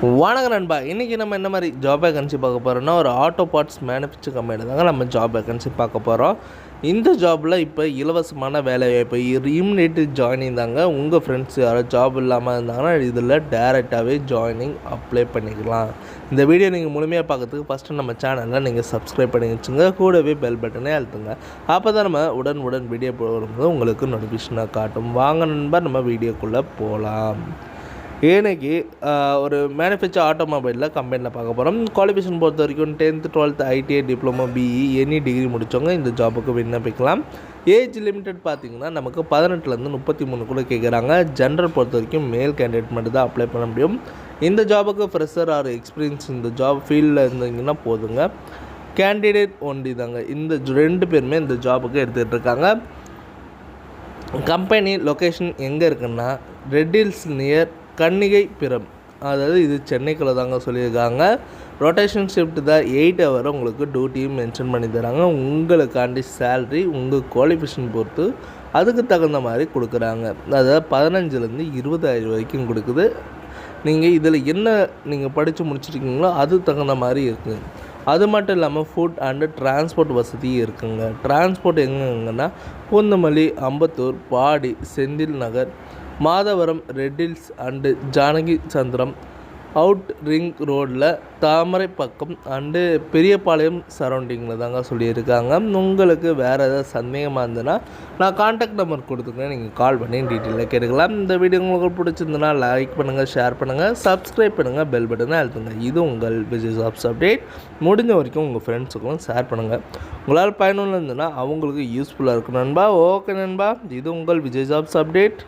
வணக்கம் நண்பா. இன்றைக்கி நம்ம என்ன மாதிரி ஜாப் வேகன்சி பார்க்க போகிறோம்னா, ஒரு ஆட்டோ பார்ட்ஸ் மேனுஃபேக்சர் கம்பெனி தாங்க நம்ம ஜாப் வேகன்சி பார்க்க போகிறோம். இந்த ஜாபில் இப்போ இலவசமான வேலைவாய்ப்பு இம்மிடியேட் ஜாயினிங் தாங்க. உங்கள் ஃப்ரெண்ட்ஸ் யாரும் ஜாப் இல்லாமல் இருந்தாங்கன்னா இதில் டேரெக்டாகவே ஜாயினிங் அப்ளை பண்ணிக்கலாம். இந்த வீடியோ நீங்கள் முழுமையாக பார்க்கறதுக்கு ஃபஸ்ட்டு நம்ம சேனலில் நீங்கள் சப்ஸ்கிரைப் பண்ணி வச்சுங்க, கூடவே பெல் பட்டனே அழுத்துங்க. அப்போ தான் நம்ம உடன் வீடியோ போடும்போது உங்களுக்கு நோட்டிஃபிகேஷனாக காட்டும். வாங்க நண்பா, நம்ம வீடியோக்குள்ளே போகலாம். ஏனைக்கு ஒரு மேனுஃபேக்சர் ஆட்டோமொபைலில் கம்பெனியில் பார்க்க போகிறோம். குவாலிஃபிகேஷன் பொறுத்த வரைக்கும் 10th 12th ITI diploma BE any degree முடித்தவங்க இந்த ஜாபுக்கு விண்ணப்பிக்கலாம். ஏஜ் லிமிட்டட் பார்த்திங்கன்னா நமக்கு 18லேருந்து 33 கூட கேட்குறாங்க. ஜென்ரல் பொறுத்த வரைக்கும் மேல் கேண்டிடேட் மட்டும் தான் அப்ளை பண்ண முடியும். இந்த ஜாபுக்கு ஃப்ரெஷர் ஆர் எக்ஸ்பீரியன்ஸ் இந்த ஜாப் ஃபீல்டில் இருந்தீங்கன்னா போதுங்க. கேண்டிடேட் ஒன்லி தாங்க. இந்த 2 பேருமே இந்த ஜாபுக்கு எடுத்துகிட்டு இருக்காங்க. கம்பெனி லொக்கேஷன் எங்கே இருக்குன்னா ரெட் ஹில்ஸ் நியர் கன்னிகைபுரம், அதாவது இது சென்னைக்குள்ளே தாங்க சொல்லியிருக்காங்க. ரொட்டேஷன் ஷிஃப்ட் தான் 8 ஹவர் உங்களுக்கு டியூட்டியும் மென்ஷன் பண்ணி தராங்க. உங்களுக்காண்டி சேல்ரி உங்கள் குவாலிஃபிகேஷன் பொறுத்து அதுக்கு தகுந்த மாதிரி கொடுக்குறாங்க. அதாவது 15லேருந்து 20,000 வரைக்கும் கொடுக்குது. நீங்கள் இதில் என்ன நீங்கள் படித்து முடிச்சிருக்கீங்களோ அது தகுந்த மாதிரி இருக்குங்க. அது மட்டும் இல்லாமல் ஃபுட் அண்டு டிரான்ஸ்போர்ட் வசதியும் இருக்குங்க. டிரான்ஸ்போர்ட் எங்கெங்கன்னா Poonamallee, Ambattur, Padi, Senthil Nagar, Madhavaram, red hills and Janaki Chandram, out ring ரோடில் தாமரை பக்கம் அண்டு பெரியபாளையம் சரௌண்டிங்கில் தாங்க சொல்லியிருக்காங்க. உங்களுக்கு வேறு ஏதாவது சந்தேகமாக இருந்ததுன்னா நான் கான்டாக்ட் நம்பர் கொடுத்துருக்கேன், நீங்கள் கால் பண்ணி டீட்டெயிலாக கேட்டுக்கலாம். இந்த வீடியோ உங்களுக்கு பிடிச்சிருந்ததுன்னா லைக் பண்ணுங்கள், ஷேர் பண்ணுங்கள், சப்ஸ்கிரைப் பண்ணுங்கள், பெல் பட்டனை அழுத்துங்க. இது உங்கள் விஜய் ஜாப்ஸ் அப்டேட். முடிஞ்ச வரைக்கும் உங்கள் ஃப்ரெண்ட்ஸுக்கும் ஷேர் பண்ணுங்கள். உங்களால் பயனுள்ள இருந்ததுன்னா அவங்களுக்கு யூஸ்ஃபுல்லாக இருக்கும் நண்பா. ஓகே நண்பா, இது உங்கள் விஜய் ஜாப்ஸ் அப்டேட்.